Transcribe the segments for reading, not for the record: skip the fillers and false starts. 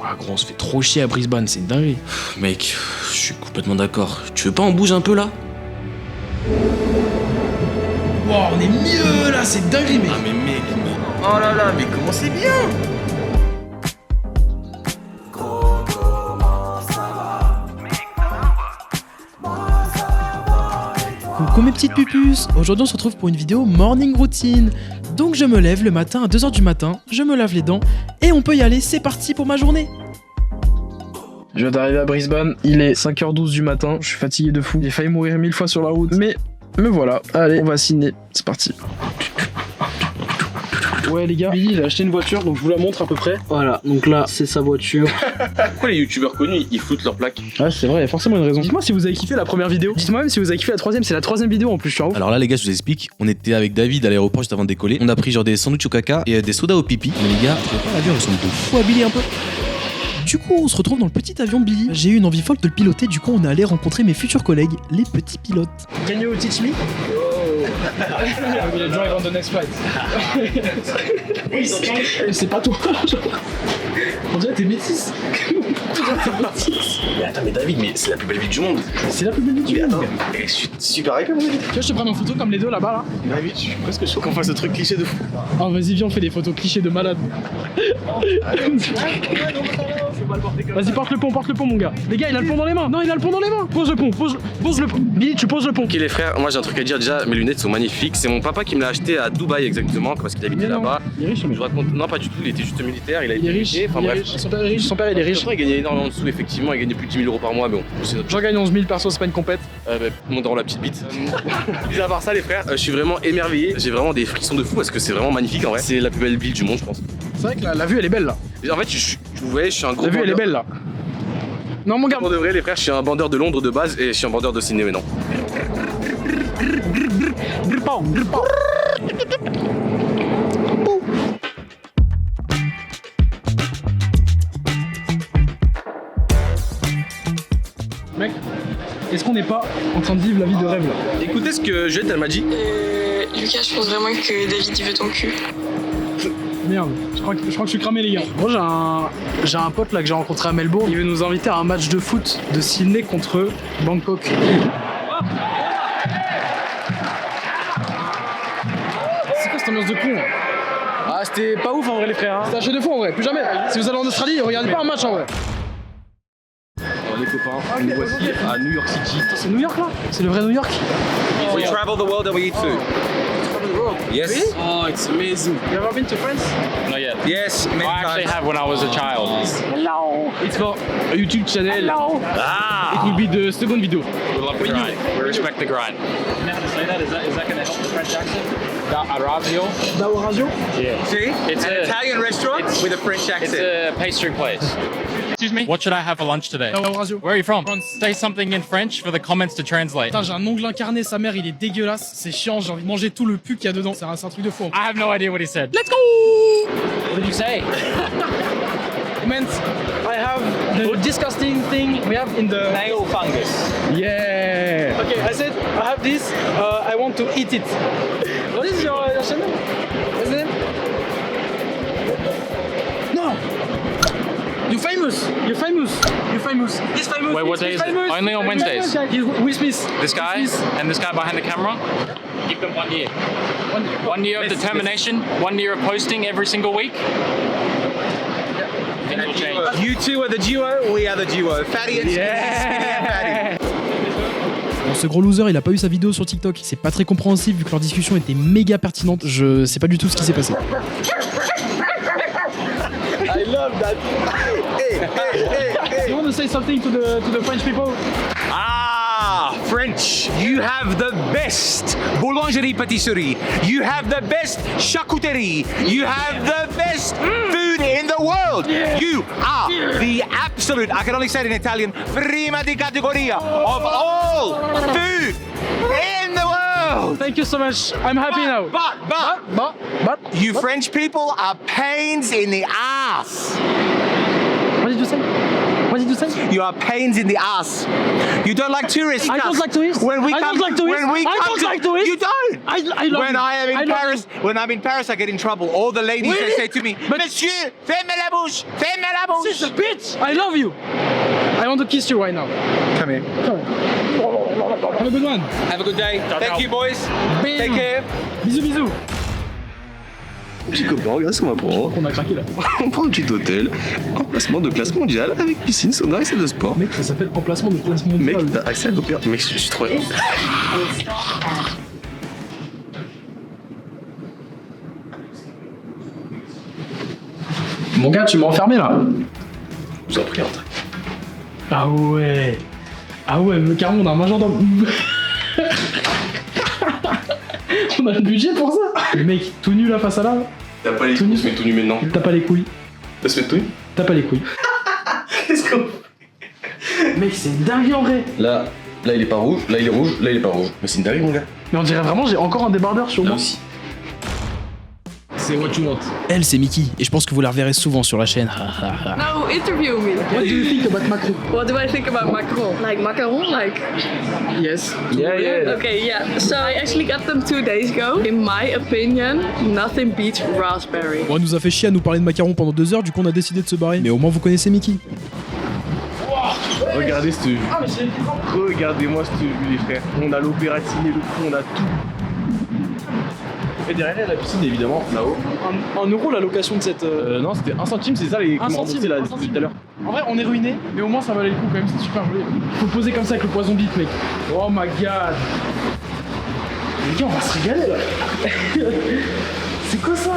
Ah gros, on se fait trop chier à Brisbane, c'est une dinguerie. Mec, je suis complètement d'accord. Tu veux pas on bouge un peu là? Wow, on est mieux là, c'est dinguerie mec. Ah mais mec, oh là là, mais comment c'est bien! Coucou mes petites pupus, aujourd'hui on se retrouve pour une vidéo morning routine. Donc je me lève le matin à 2h du matin, je me lave les dents et on peut y aller, c'est parti pour ma journée. Je viens d'arriver à Brisbane, il est 5h12 du matin, je suis fatigué de fou, j'ai failli mourir 1000 fois sur la route, mais voilà, allez on va signer, c'est parti. Ouais les gars, Billy il a acheté une voiture donc je vous la montre à peu près. Voilà, donc là c'est sa voiture. Pourquoi les youtubeurs connus ils foutent leurs plaques? Ouais c'est vrai, il y a forcément une raison. Dites-moi si vous avez kiffé la première vidéo. Dites-moi même si vous avez kiffé la troisième, c'est la troisième vidéo en plus, je suis en haut. Alors là les gars je vous explique, on était avec David à l'aéroport juste avant de décoller. On a pris genre des sandwichs au caca et des sodas au pipi. Mais les gars, je vois pas l'avion ressemble de fou à Billy un peu. Du coup, on se retrouve dans le petit avion de Billy. J'ai eu une envie folle de le piloter, du coup, on est allé rencontrer mes futurs collègues, les petits pilotes. Can you teach me? I'm gonna drive on the next flight. C'est pas toi. On dirait que t'es métisse. Mais attends mais David, mais c'est la plus belle ville du monde. C'est la plus belle du monde. Je suis super avec moi. Tu vois, je te prends en photo comme les deux là-bas là. David, je suis presque chaud qu'on fasse ce truc cliché de fou. Oh, vas-y, viens, on fait des photos clichés de malade. Vas-y, porte le pont, mon gars. Les gars, il a le pont dans les mains. Non, il a le pont dans les mains. Pose le pont, pose le pont. Billy, tu poses le pont. Ok les frères, moi j'ai un truc à dire déjà, mes lunettes sont magnifiques. C'est mon papa qui me l'a acheté à Dubaï exactement, parce qu'il habitait là-bas. Il est riche, Je vous raconte, non pas du tout, il était juste militaire, il a été riche. enfin bref. Son père est riche. Son père il est riche. Il gagnait énormément de sous effectivement, il gagnait plus de 10 000 euros par mois, mais bon, c'est notre... J'en gagne 11 000 perso, c'est pas une compète. Monterons la petite bite. Mis à part ça les frères, je suis vraiment émerveillé. J'ai vraiment des frissons de fou parce que c'est vraiment magnifique en vrai. C'est la plus belle ville du monde je pense. C'est vrai que la vue elle est belle là. En fait, vous voyez, je suis un gros La vue elle est belle là. Non mon gars. Pour de vrai les frères, je suis un bandeur de Londres de base et je suis un bandeur de Sydney maintenant. Mec, est-ce qu'on n'est pas en train de vivre la vie de rêve là? Écoutez ce que Juliette elle m'a dit. Lucas, je pense vraiment que David il veut ton cul. Merde, je crois que je suis cramé les gars. Moi j'ai un pote là que j'ai rencontré à Melbourne. Il veut nous inviter à un match de foot de Sydney contre Bangkok. C'est quoi cette ambiance de con là? Ah c'était pas ouf en vrai les frères hein. C'était un jeu de fou en vrai, plus jamais. Si vous allez en Australie, regardez pas un match en vrai. Les copains, nous voici à New York City. C'est New York là? C'est le vrai New York? We travel the world and we eat food. Yes. Really? Oh, it's amazing. You ever been to France? Not yet. Yes, many I actually times. have when I was a child. Hello. It's for a YouTube channel. Hello. It will be the second video. We love the grind. We respect the grind. You know how to say that? Is that going to help the French accent? Arabio? Daorazio? Yeah. See? It's an Italian restaurant with a French It's accent. a pastry place. Excuse me? What should I have for lunch today? Daorazio. Where are you from? France. Say something in French for the comments to translate. Putain, j'ai un ongle incarné, sa mère il est dégueulasse, c'est chiant, j'ai envie de manger tout le pu qu'il y a dedans. C'est un truc de fou. I have no idea what he said. Let's go! What did you say? Meant I have the disgusting thing we have in the Nail fungus. Yeah. Okay, I said I have this. I want to eat it. What is your channel? What's the name? No. You're famous. You're famous. You're famous. He's famous. Wait, what day is it? Only on Wednesdays. He's Will Smith. This guy Will Smith. and this guy behind the camera? Give them 1 year. 1 year of determination, 1 year of posting every single week. Things will change. You two are the duo, we are the duo. Fatty and Skinny, Skinny and Fatty. Bon, ce gros loser, il a pas eu sa vidéo sur TikTok. C'est pas très compréhensible vu que leur discussion était méga pertinente. Je sais pas du tout ce qui s'est passé. I love that. Hey. You want to say something to the French people? Ah, French, you have the best boulangerie pâtisserie. You have the best charcuterie. You have the best food in the world. You are the absolute, I can only say it in Italian, prima di categoria of all food in the world. Thank you so much. I'm happy now. But You French people are pains in the ass. What did you say? What did to say? You are pains in the ass. You don't like tourists. I don't like tourists. When we I come, don't like tourists. When we I come don't to, like tourists. You don't. I love When you. I am I in love Paris, when I'm in Paris, I get in trouble. All the ladies they Really? say to me, But- Monsieur, fermez la bouche, fermez la bouche. She's a bitch. I love you. I want to kiss you right now. Come here. Have a good one. Have a good day. Thank you, boys. Take care. Bisous, bisous. Petit copain, regarde ce qu'on va prendre. On a craqué là. On prend un petit hôtel, emplacement de classe mondiale avec piscine, sauna et salle de sport. Mec, ça s'appelle emplacement de classe mondiale. Mec, t'as accès à l'opéra. Mec, je suis trop. Mon gars, tu m'as enfermé là. Je vous en prie, entrez. Ah ouais. Ah ouais, mais carrément, on a un majordome. On a le budget pour ça. Le mec, tout nu là face à là. T'as pas les Tout nu. couilles, mais tout nu maintenant. T'as pas les couilles. T'as se mettre tout nu. T'as pas les couilles. Qu'est-ce qu'on Mec, c'est une dinguerie en vrai. Là il est pas rouge, là il est rouge, là il est pas rouge. Mais c'est une dinguerie mon gars. Mais on dirait vraiment, j'ai encore un débardeur sur Là moi. aussi. C'est what you want. Elle, c'est Mickey, et je pense que vous la reverrez souvent sur la chaîne. Now interview me. What do you think about Macron? What do I think about Macron? Like macaron? Like Yes. Yeah. okay, yeah. So I actually got them 2 days ago. In my opinion, nothing beats raspberry. Bon, elle nous a fait chier à nous parler de macarons pendant 2 heures, du coup on a décidé de se barrer. Mais au moins vous connaissez Mickey. Regardez cette vue. Ah mais c'est Regardez-moi cette vue les frères. On a l'opéra ciné, le fond, on a tout. Et derrière la piscine évidemment, là-haut. 1 euro la location de cette. Non, c'était 1 centime, c'est ça les Un centime, un tout centime. à l'heure. En vrai, on est ruiné, mais au moins ça valait le coup quand même, c'est super joli. Faut poser comme ça avec le poison bite, mec. Oh my god. Les gars, on va se régaler là. C'est quoi ça?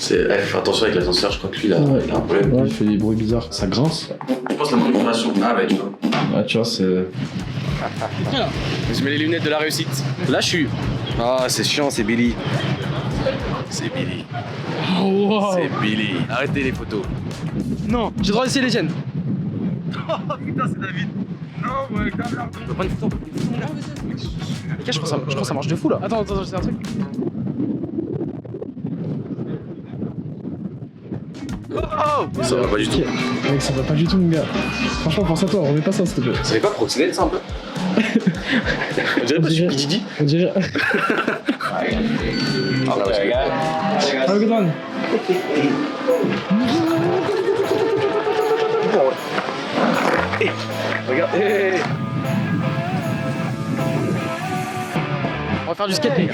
Fais attention avec l'ascenseur, je crois que lui il a un problème. il fait des bruits bizarres, ça grince. Je pense la confirmation. Ah bah tu vois. Ouais, tu vois, c'est. Je mets les lunettes de la réussite. Là je suis. Ah c'est chiant, c'est Billy. C'est Billy. Oh wow. C'est Billy. Arrêtez les photos. Non, j'ai le droit d'essayer les tiennes. Oh putain c'est David. Non mais quand même. On peut prendre une photo. Les gars, je pense que ça marche de fou là. Attends, c'est un truc. Oh ça va pas du tout. Mec, ça va pas du tout, mon gars. Franchement, pense à toi, remets pas ça, s'il te plaît. Ça fait pas proxénète ça un peu? On dirait pas sur Didi. On dirait. Have a good one. Regarde. On va faire du skate, les gars.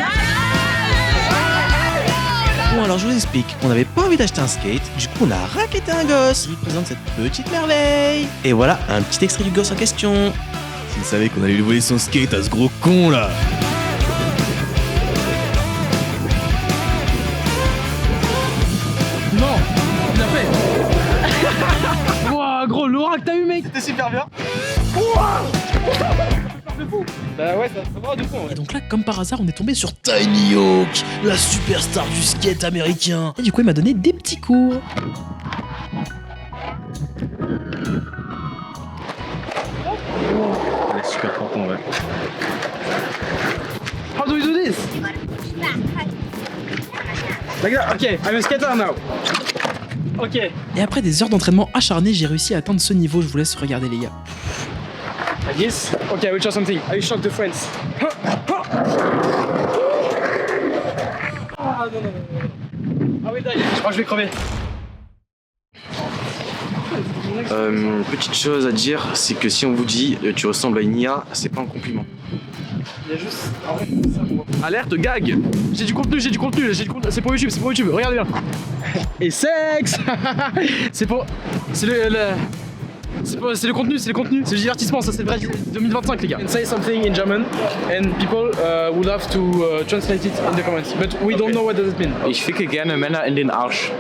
Bon, alors je vous explique, on n'avait pas envie d'acheter un skate, du coup on a raquetté un gosse qui présente cette petite merveille. Et voilà, un petit extrait du gosse en question. S'il savait qu'on allait lui voler son skate à ce gros con là. Non, il l'a fait. Wouah, gros, l'aura que t'as eu, mec. C'était super bien. Bah ouais, ça va de fond. Et donc là, comme par hasard, on est tombé sur Tiny Hawk, la superstar du skate américain. Et du coup, il m'a donné des petits cours. Elle est super forte en vrai. How do we do this? Like that? Ok, I'm a skater now. Ok. Et après des heures d'entraînement acharné, j'ai réussi à atteindre ce niveau. Je vous laisse regarder, les gars. Like this? Ok, I will show something. I will shock the friends. Ah non, non, non. Ah oui, die. Je crois que je vais crever. Petite chose à dire, c'est que si on vous dit tu ressembles à une IA, c'est pas un compliment. Il y a juste. En fait, ça pour moi. Alerte gag. J'ai du contenu. C'est pour YouTube, regardez bien. Et sexe. C'est pour. C'est le contenu, c'est le divertissement, ça c'est le vrai 2025 les gars. And say something in German and people would have to translate it in the comments. But we don't know what does it mean. Ich ficke gerne Männer in den Arsch.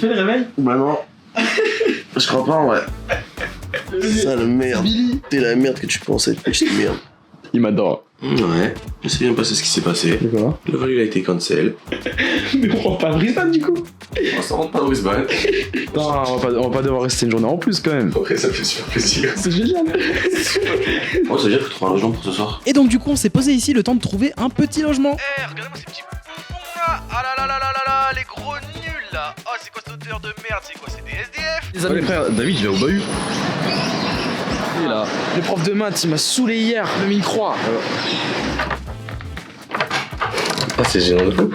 fait le réveil? Bah non. Je crois pas en vrai. Ça la merde. Billy. T'es la merde que tu pensais, petite merde. Il m'adore. Ouais, je sais bien passer ce qui s'est passé. D'accord. Le vol il a été cancel. Mais on rentre pas à Brisbane du coup. On s'en rentre pas à Brisbane. Non, on va pas devoir rester une journée en plus quand même. Ouais, ça fait super plaisir. C'est génial. Moi, ça veut dire que tu trouves un logement pour ce soir. Et donc du coup on s'est posé ici le temps de trouver un petit logement. Eh, regardez-moi ces petits bouffons là. Ah là là là là là là, les gros nuls là. Oh, c'est quoi cette odeur de merde? C'est quoi? C'est des SDF? Les amis, frère, David, il va au bahut. Il est là. Le prof de maths il m'a saoulé hier, il m'a mis une croix. Ah, c'est génial de fou.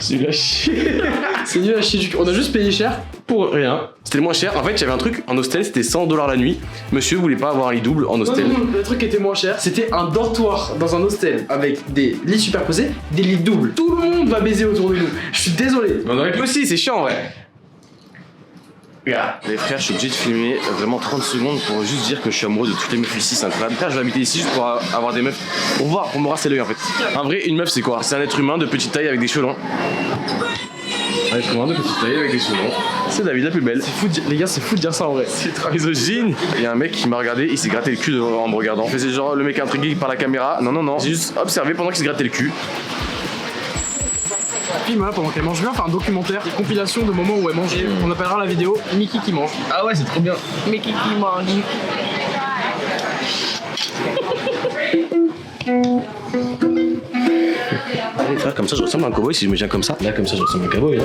C'est nul à chier. C'est nul à chier. On a juste payé cher pour rien. C'était le moins cher. En fait, j'avais un truc en hostel, c'était 100$ la nuit. Monsieur voulait pas avoir un lit double en hostel. Non, le truc était moins cher, c'était un dortoir dans un hostel avec des lits superposés, des lits doubles. Tout le monde va baiser autour de nous. Je suis désolé. Mais on aurait pu aussi, c'est chiant, ouais. Regarde. Les frères, je suis obligé de filmer vraiment 30 secondes pour juste dire que je suis amoureux de toutes les meufs ici, c'est incroyable. Frère, je vais habiter ici juste pour avoir des meufs. Pour voir, pour me rasser l'œil en fait. En vrai, une meuf, c'est quoi? C'est un être humain de petite taille avec des cheveux longs. Un être humain de petite taille avec des cheveux longs. C'est David la plus belle. C'est fou de dire, les gars, c'est fou de dire ça en vrai. C'est trop misogyne. Il y a un mec qui m'a regardé, il s'est gratté le cul en me regardant. Je faisais genre le mec intrigué par la caméra. Non, non, non. J'ai juste observé pendant qu'il se grattait le cul. Film là, pendant qu'elle mange bien, faire un documentaire, des compilations de moments où elle mange. On appellera la vidéo Mickey qui mange. Ah ouais, c'est trop bien. Mickey qui mange. Allez, frère, comme ça, je ressemble à un cowboy si je me tiens comme ça. Là, comme ça, je ressemble à un cowboy. Là,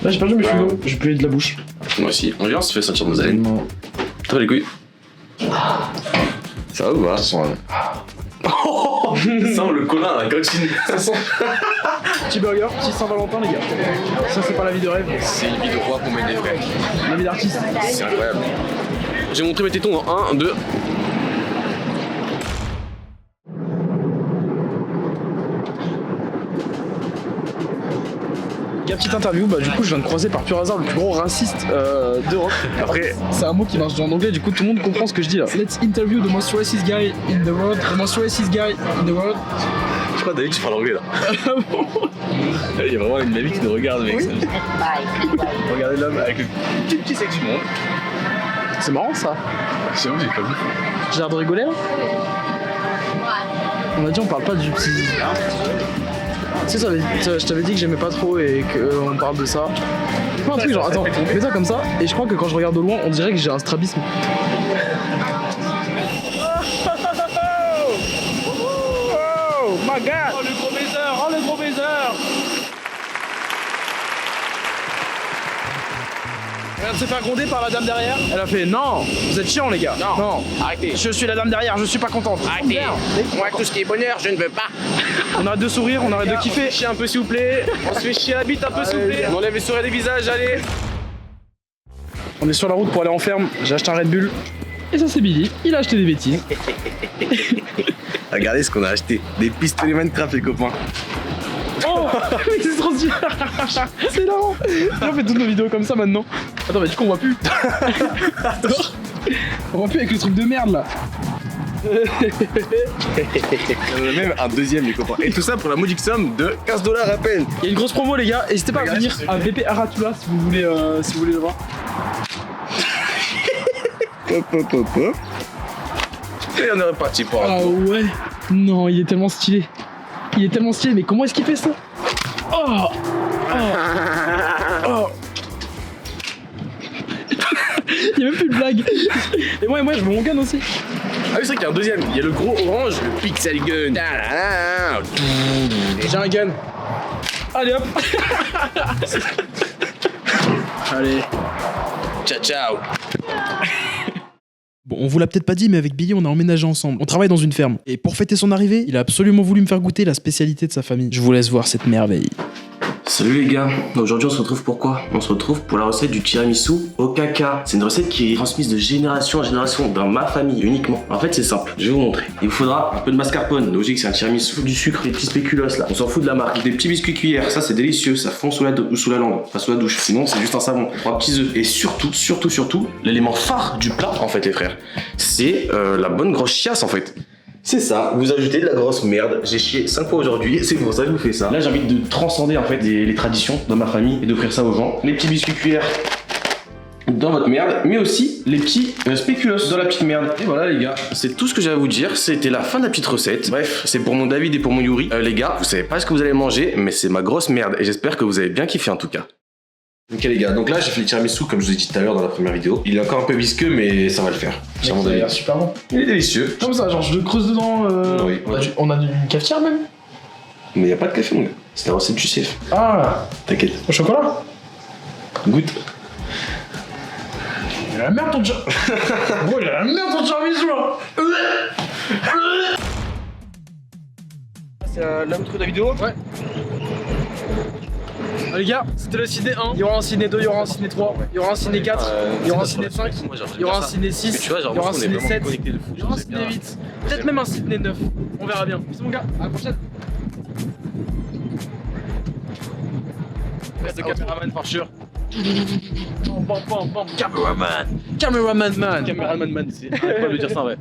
Là j'ai perdu mes cheveux, je peux de la bouche. moi aussi. On vient, on se fait sentir nos haleines. T'as les couilles. Ça va ou pas? Ça sent le colin à la cantine. Petit burger, petit Saint-Valentin les gars. Ça c'est pas la vie de rêve, C'est une vie de roi pour m'aider, frère. la vie d'artiste. C'est incroyable. J'ai montré mes tétons en 1, 2. Gars, petite interview, bah du coup je viens de croiser par pur hasard le plus gros raciste d'Europe. Après, C'est un mot qui marche en anglais, du coup tout le monde comprend ce que je dis là. Let's interview the most racist guy in the world. The most racist guy in the world. Je crois, David, tu parles anglais là. il y a vraiment une mamie qui nous regarde, mec. Regardez l'homme avec le plus petit sexe du monde. C'est marrant ça. C'est où j'ai pas vu. J'ai l'air de rigoler là. On m'a dit on parle pas du petit. Tu sais, je t'avais dit que j'aimais pas trop et qu'on parle de ça. Fais un truc genre, attends, fais ça comme ça, et je crois que quand je regarde de loin, on dirait que j'ai un strabisme. Oh my god! Oh le gros baiser! Oh le gros baiser! Elle vient de se faire gronder par la dame derrière. Elle a fait non, vous êtes chiants les gars. Non, arrêtez. Je suis la dame derrière, je suis pas contente. Arrêtez. Moi, tout ce qui est bonheur, je ne veux pas. On arrête de sourire, on arrête de kiffer. Chier un peu, s'il vous plaît. On se fait chier la bite un peu, s'il vous plaît. On enlève les sourires des visages, allez. On est sur la route pour aller en ferme. J'ai acheté un Red Bull. Et ça c'est Billy, il a acheté des bêtises. Regardez ce qu'on a acheté. Des pistolets Minecraft, les copains. Oh mais c'est trop stylé. C'est marrant. On fait toutes nos vidéos comme ça maintenant. Attends mais du coup on voit plus. On voit plus avec le truc de merde là. Même un deuxième, les copains. Et tout ça pour la modique somme de 15$ à peine. Il y a une grosse promo les gars, n'hésitez pas à venir à VP Aratula si vous voulez le voir. Hop, hop, hop, hop. Et on est reparti pour un Ah tour. ouais. Non, il est tellement stylé. Il est tellement stylé, mais comment est-ce qu'il fait ça? Oh, oh. Il y a même plus de blague. Et moi je veux mon gun aussi. Ah oui, c'est vrai qu'il y a un deuxième. Il y a le gros orange, le pixel gun. J'ai un gun. Allez hop. Allez. Ciao, ciao. Bon, on vous l'a peut-être pas dit, mais avec Billy, on a emménagé ensemble. On travaille dans une ferme. Et pour fêter son arrivée, il a absolument voulu me faire goûter la spécialité de sa famille. Je vous laisse voir cette merveille. Salut les gars, aujourd'hui on se retrouve pour quoi? On se retrouve pour la recette du tiramisu au caca. C'est une recette qui est transmise de génération en génération dans ma famille uniquement. En fait c'est simple, je vais vous montrer. Il vous faudra un peu de mascarpone, logique c'est un tiramisu, du sucre, des petits spéculoos là, on s'en fout de la marque. Des petits biscuits cuillères, ça c'est délicieux, ça fond sous la langue, enfin sous la douche. Sinon c'est juste un savon, 3 petits œufs. Et surtout, l'élément phare du plat en fait les frères, c'est la bonne grosse chiasse en fait. C'est ça, vous ajoutez de la grosse merde. J'ai chié 5 fois aujourd'hui, c'est pour ça que je vous fais ça. Là j'ai envie de transcender en fait les traditions dans ma famille et d'offrir ça aux gens. Les petits biscuits cuillères dans votre merde, mais aussi les petits spéculoos dans la petite merde. Et voilà les gars, c'est tout ce que j'ai à vous dire. C'était la fin de la petite recette. Bref, c'est pour mon David et pour mon Yuri. Les gars, vous savez pas ce que vous allez manger, mais c'est ma grosse merde. Et j'espère que vous avez bien kiffé en tout cas. Ok les gars, donc là j'ai fait le tiramisu comme je vous ai dit tout à l'heure dans la première vidéo. Il est encore un peu visqueux mais ça va le faire. Ça a l'air super bon. Il est délicieux. Comme ça, genre je le creuse dedans. Oui. On a une cafetière même. Mais y a pas de café mon gars, c'est la recette du chef. Ah, T'inquiète. au chocolat. Goûte. Il a la merde ton tiramisu. Oh, il a la merde ton tiramisu là. C'est l'intro de la vidéo. Ouais. Ah, les gars, c'était le ciné 1, il y aura un ciné 2, il y aura un ciné 3, il y aura un ciné 4, il y aura un ciné 5, il y aura un ciné 6, il y aura un ciné 7, il y aura un ciné 8, peut-être même un ciné 9, on verra bien. Bisous mon gars, à la prochaine. Le caméraman for sure. Cameraman man. Cameraman man, c'est incroyable de dire ça en vrai.